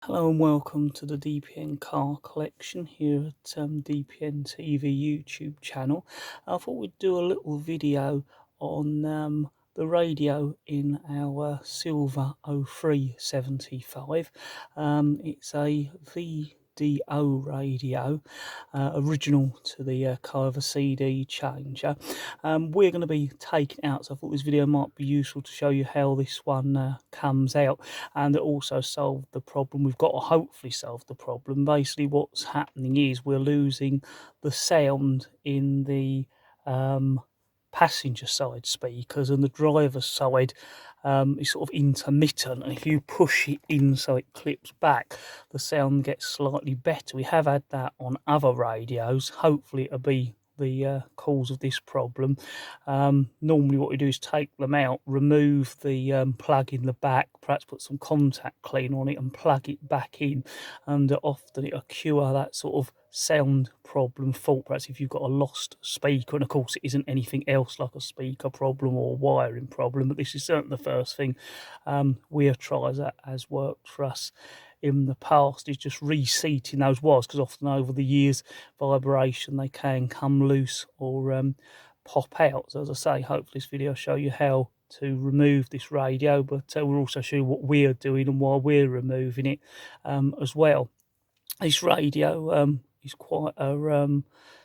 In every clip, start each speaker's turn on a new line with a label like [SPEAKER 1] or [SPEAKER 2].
[SPEAKER 1] Hello and welcome to the DPN car collection here at DPN TV YouTube channel. I thought we'd do a little video on the radio in our silver 0375. It's a VDO radio, original to the Carver CD changer. We're going to be taking out, so I thought this video might be useful to show you how this one comes out, and it also solved the problem. We've got to hopefully solve the problem. Basically what's happening is we're losing the sound in the passenger side speakers, and the driver's side is sort of intermittent, and if you push it in so it clips back, the sound gets slightly better. We have had that on other radios. Hopefully it'll be the cause of this problem. Normally what we do is take them out, remove the plug in the back, perhaps put some contact clean on it and plug it back in, and often it'll cure that sort of sound problem fault, perhaps if you've got a lost speaker. And of course it isn't anything else like a speaker problem or wiring problem, but this is certainly the first thing we have tried that has worked for us in the past, is just reseating those wires, because often over the years vibration they can come loose or pop out. So as I say, hopefully this video will show you how to remove this radio, but we'll also show you what we're doing and why we're removing it as well. This radio is quite a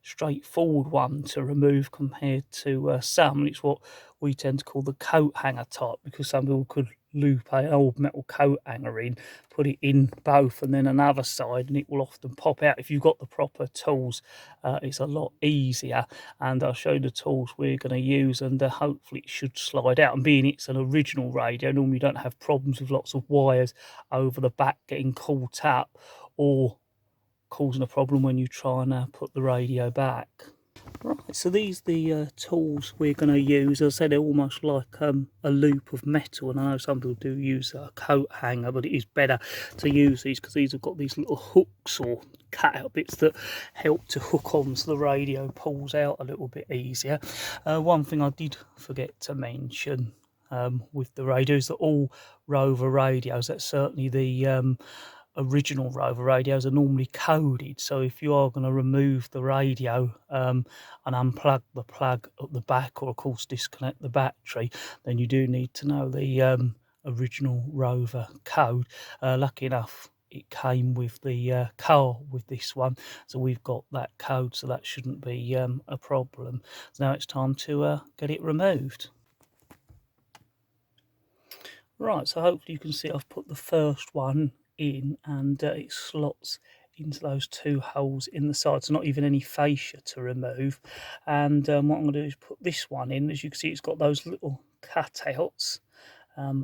[SPEAKER 1] straightforward one to remove compared to some. It's what we tend to call the coat hanger type, because some people could loop an old metal coat hanger in, put it in both and then another side, and it will often pop out. If you've got the proper tools, it's a lot easier, and I'll show you the tools we're going to use, and hopefully it should slide out. And being it's an original radio, normally you don't have problems with lots of wires over the back getting caught up or causing a problem when you try and put the radio back. Right, so these are the tools we're going to use. As I said, they're almost like a loop of metal, and I know some people do use a coat hanger, but it is better to use these because these have got these little hooks or cut out bits that help to hook on so the radio pulls out a little bit easier. One thing I did forget to mention with the radios, that all rover radios, that's certainly the original rover radios, are normally coded. So if you are going to remove the radio and unplug the plug at the back, or of course disconnect the battery, then you do need to know the original rover code. Lucky enough it came with the car with this one, so we've got that code, so that shouldn't be a problem. So now it's time to get it removed. Right, so hopefully you can see I've put the first one in, and it slots into those two holes in the side, so not even any fascia to remove. And what I'm going to do is put this one in. As you can see, it's got those little cutouts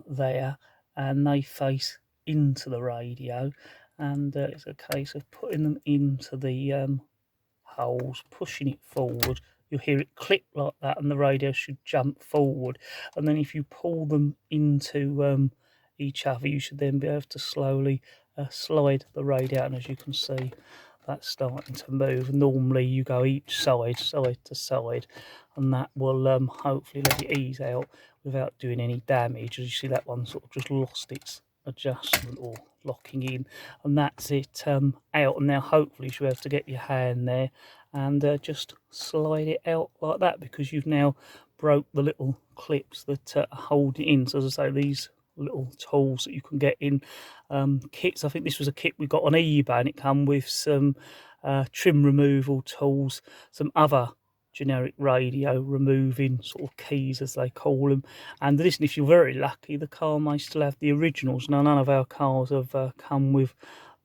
[SPEAKER 1] there, and they face into the radio, and it's a case of putting them into the holes, pushing it forward. You'll hear it click like that, and the radio should jump forward. And then if you pull them into each other, you should then be able to slowly slide the radio out. And as you can see, that's starting to move. Normally you go each side to side, and that will hopefully let it ease out without doing any damage. As you see, that one sort of just lost its adjustment or locking in, and that's it out. And now hopefully you'll be able to get your hand there and just slide it out like that, because you've now broke the little clips that hold it in. So as I say, these little tools that you can get in kits. I think this was a kit we got on eBay, and it came with some trim removal tools, some other generic radio removing sort of keys, as they call them. And listen, if you're very lucky, the car may still have the originals. Now, none of our cars have come with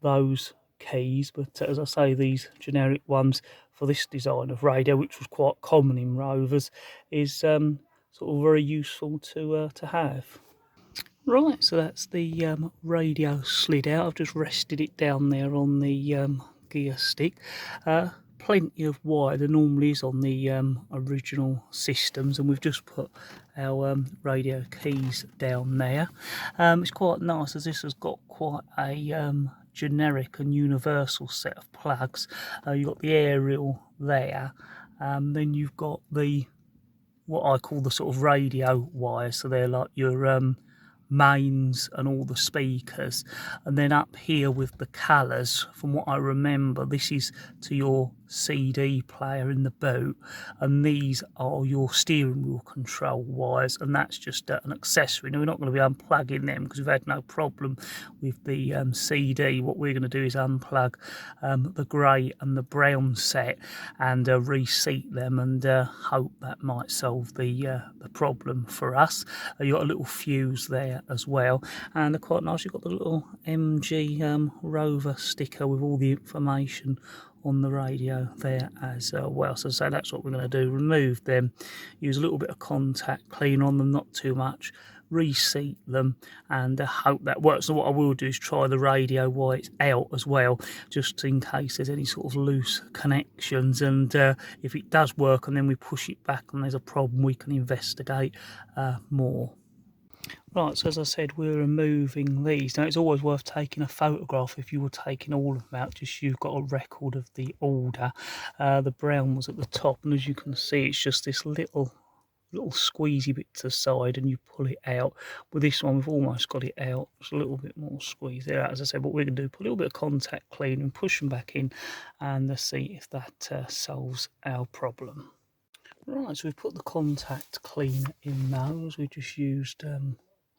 [SPEAKER 1] those keys, but as I say, these generic ones for this design of radio, which was quite common in Rovers, is sort of very useful to have. Right, so that's the radio slid out. I've just rested it down there on the gear stick. Plenty of wire, there normally is on the original systems, and we've just put our radio keys down there. It's quite nice, as this has got quite a generic and universal set of plugs. You've got the aerial there, then you've got the what I call the sort of radio wires, so they're like your mains and all the speakers, and then up here with the colours, from what I remember, this is to your CD player in the boot, and these are your steering wheel control wires, and that's just an accessory. Now we're not going to be unplugging them because we've had no problem with the CD. What we're going to do is unplug the grey and the brown set and reseat them, and hope that might solve the problem for us. You've got a little fuse there as well, and quite nice, you've got the little MG rover sticker with all the information on the radio there as well. So that's what we're going to do. Remove them, use a little bit of contact cleaner on them, not too much, reseat them, and hope that works. So what I will do is try the radio while it's out as well, just in case there's any sort of loose connections, and if it does work and then we push it back and there's a problem, we can investigate more. Right, so as I said, we're removing these. Now, it's always worth taking a photograph if you were taking all of them out, just so you've got a record of the order. The brown was at the top, and as you can see, it's just this little squeezy bit to the side, and you pull it out. With this one, we've almost got it out. It's a little bit more squeeze there. As I said, what we're going to do, put a little bit of contact clean and push them back in, and see if that solves our problem. Right, so we've put the contact cleaner in those. We just used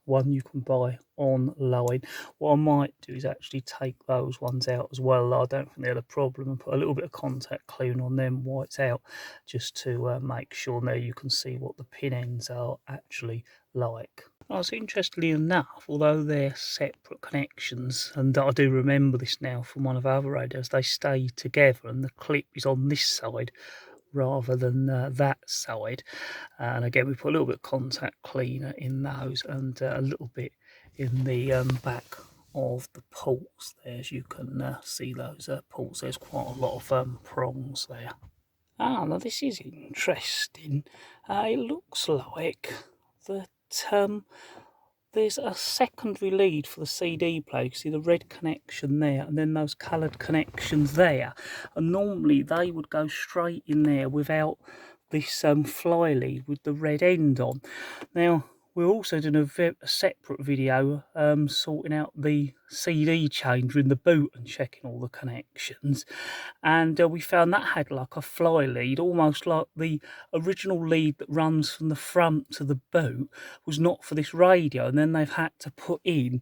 [SPEAKER 1] one you can buy online. What I might do is actually take those ones out as well. I don't think they're a problem, and put a little bit of contact cleaner on them while it's out, just to make sure there you can see what the pin ends are actually like. So interestingly enough, although they're separate connections, and I do remember this now from one of our other radios, they stay together and the clip is on this side rather than that side. And again, we put a little bit of contact cleaner in those, and a little bit in the back of the ports there. As you can see those ports, there's quite a lot of prongs there. Now this is interesting. It looks like that there's a secondary lead for the CD player. You see the red connection there, and then those coloured connections there. And normally they would go straight in there without this fly lead with the red end on. Now, we're also doing a separate video sorting out the CD changer in the boot and checking all the connections, and we found that had like a fly lead, almost like the original lead that runs from the front to the boot was not for this radio, and then they've had to put in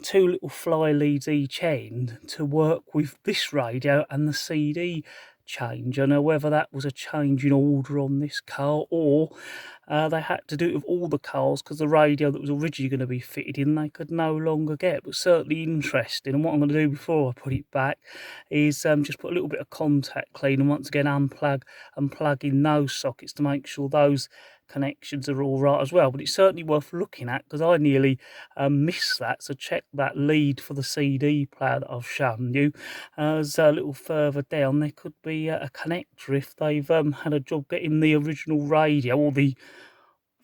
[SPEAKER 1] two little fly leads each end to work with this radio and the CD change. I know whether that was a change in order on this car, or they had to do it with all the cars because the radio that was originally going to be fitted in they could no longer get. But certainly interesting, and what I'm going to do before I put it back is just put a little bit of contact clean, and once again unplug and plug in those sockets to make sure those connections are all right as well. But it's certainly worth looking at because I nearly missed that, so check that lead for the CD player that I've shown you. As a little further down there could be a connector if they've had a job getting the original radio or the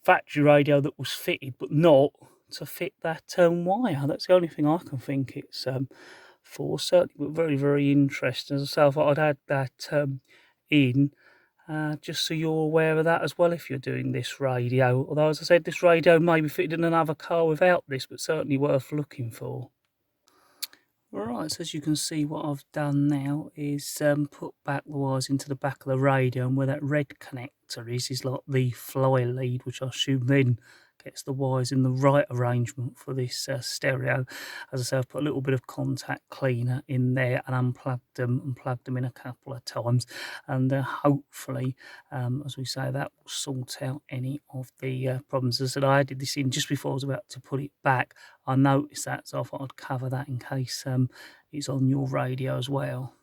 [SPEAKER 1] factory radio that was fitted, but not to fit that wire. That's the only thing I can think it's for. Certainly, but very, very interesting. As I say, I thought I'd add that in just so you're aware of that as well if you're doing this radio. Although, as I said, this radio may be fitted in another car without this, but certainly worth looking for. Right, so as you can see, what I've done now is put back the wires into the back of the radio, and where that red connector is like the fly lead, which I assume then gets the wires in the right arrangement for this stereo. As I say, I've put a little bit of contact cleaner in there and unplugged them and plugged them in a couple of times, and hopefully, as we say, that will sort out any of the problems. As I said, I added this in just before I was about to put it back. I noticed that, so I thought I'd cover that in case it's on your radio as well.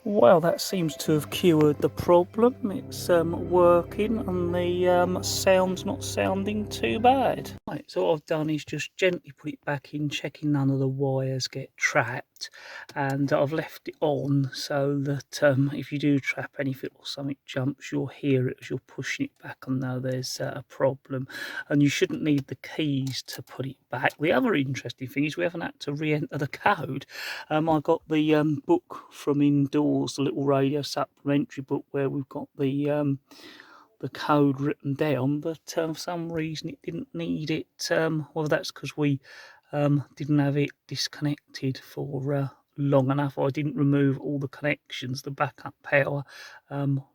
[SPEAKER 1] Well, that seems to have cured the problem. It's working, and the sound's not sounding too bad. Right, so what I've done is just gently put it back in, checking none of the wires get trapped, and I've left it on so that if you do trap anything or something jumps, you'll hear it as you're pushing it back and know there's a problem. And you shouldn't need the keys to put it back. The other interesting thing is we haven't had to re-enter the code. I got the book from Indoors, the little radio supplementary book where we've got the the code written down, but for some reason it didn't need it. Well, that's because we didn't have it disconnected for long enough, or I didn't remove all the connections. The backup power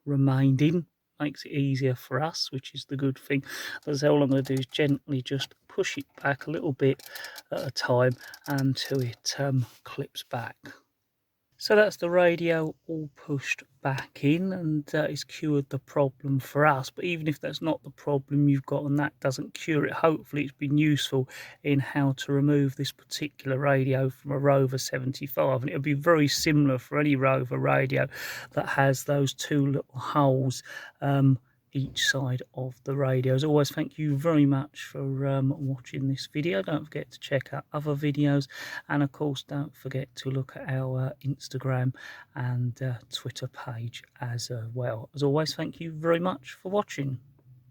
[SPEAKER 1] remained in. Makes it easier for us, which is the good thing. That's all I'm going to do is gently just push it back a little bit at a time until it clips back. So that's the radio all pushed back in, and it's cured the problem for us. But even if that's not the problem you've got and that doesn't cure it, hopefully it's been useful in how to remove this particular radio from a Rover 75. And it'll be very similar for any Rover radio that has those two little holes each side of the radio. As always, thank you very much for watching this video. Don't forget to check out other videos, and of course don't forget to look at our Instagram and Twitter page as well. As always, thank you very much for watching.